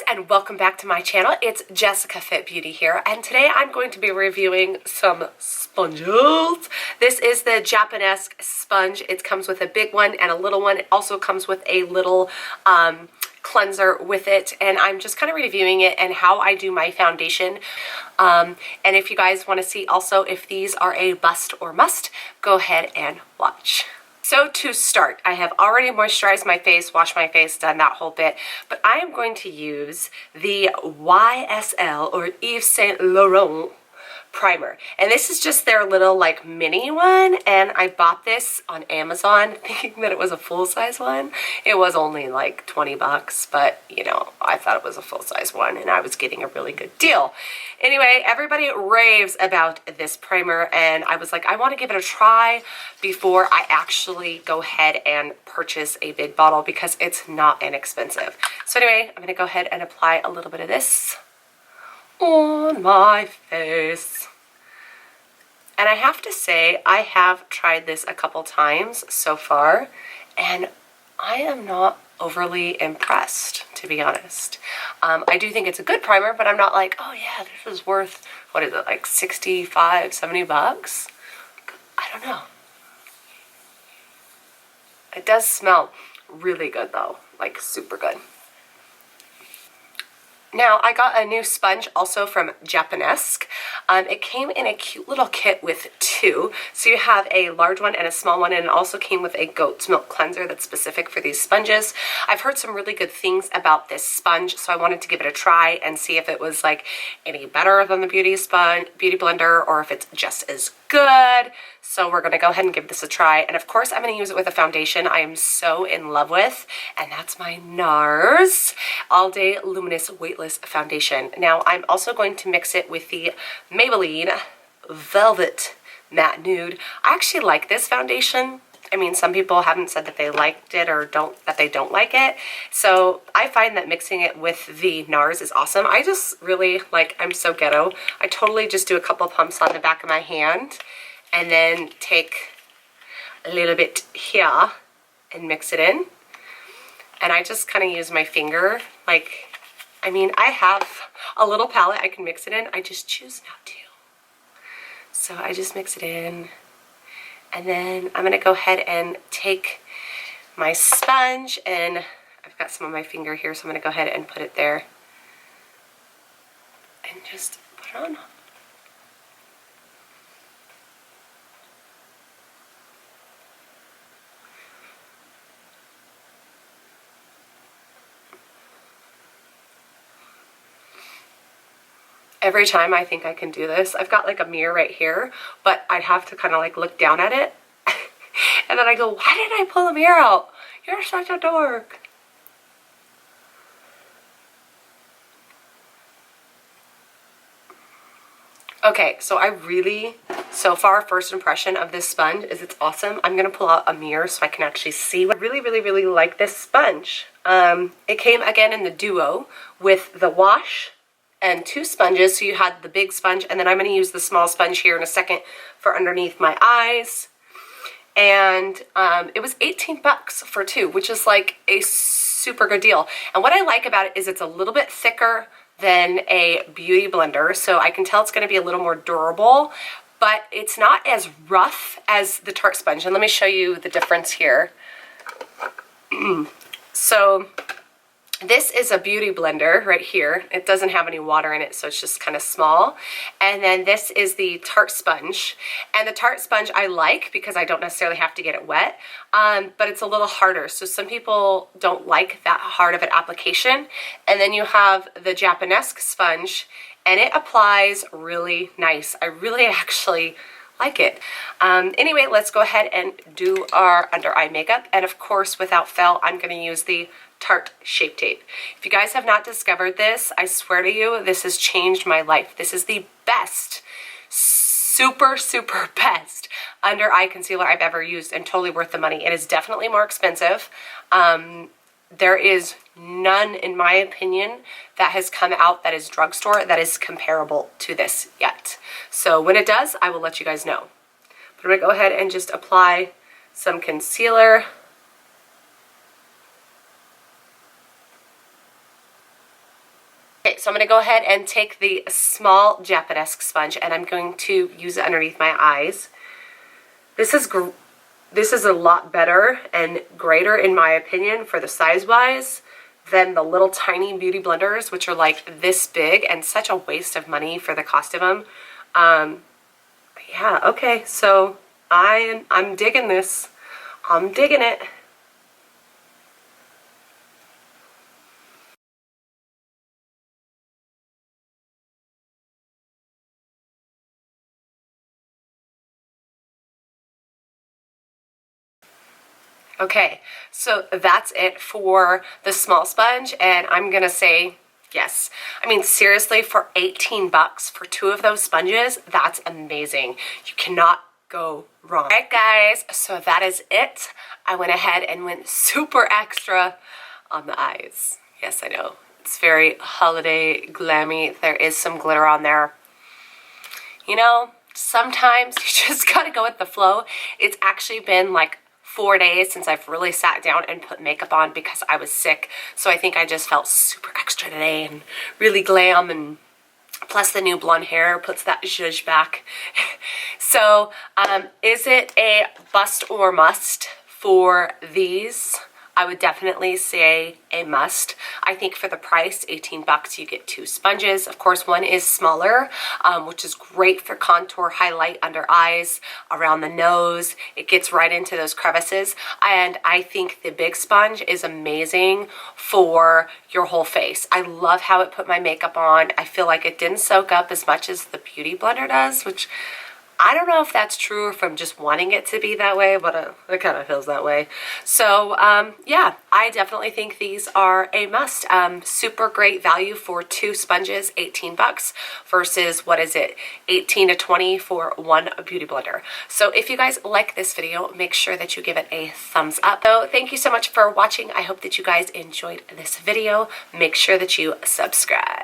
and welcome back to my channel. It's JessicaFitbeauty here, and today I'm going to be reviewing some sponges. This is the Japonesque Sponge. It comes with a big one and a little one. It also comes with a little cleanser with it, and I'm just kind of reviewing it and how I do my foundation. And if you guys want to see also if these are a bust or must, go ahead and watch. So to start, I have already moisturized my face, washed my face, done that whole bit, but I am going to use the YSL or Yves Saint Laurent primer, and this is just their little like mini one, and I bought this on Amazon thinking that it was a full-size one. It was only like 20 bucks, but you know, I thought it was a full-size one and I was getting a really good deal. Anyway, everybody raves about this primer, and I was like, I want to give it a try before I actually go ahead and purchase a big bottle because it's not inexpensive. So anyway, I'm going to go ahead and apply a little bit of this on my face. And I have to say, I have tried this a couple times so far, and I am not overly impressed, to be honest. I do think it's a good primer, but I'm not like, oh yeah, this is worth, what is it, like 65, 70 bucks? I don't know. It does smell really good though, like super good. Now, I got a new sponge also from Japonesque. It came in a cute little kit with two. So you have a large one and a small one, and it also came with a goat's milk cleanser that's specific for these sponges. I've heard some really good things about this sponge, so I wanted to give it a try and see if it was like any better than the Beauty Blender or if it's just as good. So we're going to go ahead and give this a try. And of course, I'm going to use it with a foundation I am so in love with, and that's my NARS All Day Luminous Weightless Foundation. Now, I'm also going to mix it with the Maybelline Velvet Matte Nude. I actually like this foundation. I mean, some people haven't said that they liked it or that they don't like it. So I find that mixing it with the NARS is awesome. I just really like, I'm so ghetto. I totally just do a couple pumps on the back of my hand and then take a little bit here and mix it in. And I just kind of use my finger. Like, I mean, I have a little palette I can mix it in. I just choose not to. So I just mix it in. And then I'm going to go ahead and take my sponge, and I've got some on my finger here, so I'm going to go ahead and put it there and just put it on. Every time I think I can do this, I've got like a mirror right here, but I'd have to kind of like look down at it. And then I go, why did I pull a mirror out? You're such a dork. Okay, so I really, so far, first impression of this sponge is it's awesome. I'm going to pull out a mirror so I can actually see. I really like this sponge. It came again in the duo with the wash and two sponges. So you had the big sponge, and then I'm going to use the small sponge here in a second for underneath my eyes. And it was 18 bucks for two, which is like a super good deal. And what I like about it is it's a little bit thicker than a beauty blender, so I can tell it's going to be a little more durable, but it's not as rough as the Tarte sponge. And let me show you the difference here. So this is a beauty blender right here. It doesn't have any water in it, so it's just kind of small. And then this is the Tarte sponge. And the Tarte sponge I like because I don't necessarily have to get it wet, but it's a little harder. So some people don't like that hard of an application. And then you have the Japonesque sponge, and it applies really nice. I really actually like it. Anyway, let's go ahead and do our under eye makeup. And of course, without fail, I'm going to use the Tarte Shape Tape. If you guys have not discovered this, I swear to you, this has changed my life. This is the best, super best under eye concealer I've ever used, and totally worth the money. It is definitely more expensive. There is none, in my opinion, that has come out that is drugstore that is comparable to this yet. So when it does, I will let you guys know. But I'm going to go ahead and just apply some Okay, so I'm going to go ahead and take the small Japonesque sponge and I'm going to use it underneath my eyes. This is a lot better and greater in my opinion for the size-wise than the little tiny beauty blenders, which are like this big and such a waste of money for the cost of them. Yeah, okay, so I'm digging this. I'm digging it. Okay, so that's it for the small sponge, and I'm gonna say yes. I mean, seriously, for 18 bucks for 2 of those sponges, that's amazing. You cannot go wrong. All right, guys, so that is it. I went ahead and went super extra on the eyes. Yes, I know. It's very holiday glammy. There is some glitter on there. You know, sometimes you just gotta go with the flow. It's actually been like 4 days since I've really sat down and put makeup on because I was sick. So I think I just felt super extra today and really glam, and plus the new blonde hair puts that zhuzh back. So is it a bust or must for these? I would definitely say a must. I think for the price, 18 bucks, you get 2 sponges. Of course, one is smaller, which is great for contour, highlight under eyes, around the nose. It gets right into those crevices. And I think the big sponge is amazing for your whole face. I love how it put my makeup on. I feel like it didn't soak up as much as the Beauty Blender does, which I don't know if that's true or from just wanting it to be that way, but it kind of feels that way. So yeah, I definitely think these are a must. Super great value for 2 sponges, 18 bucks versus, what is it, 18 to 20 for 1 beauty blender. So if you guys like this video, make sure that you give it a thumbs up. So thank you so much for watching. I hope that you guys enjoyed this video. Make sure that you subscribe.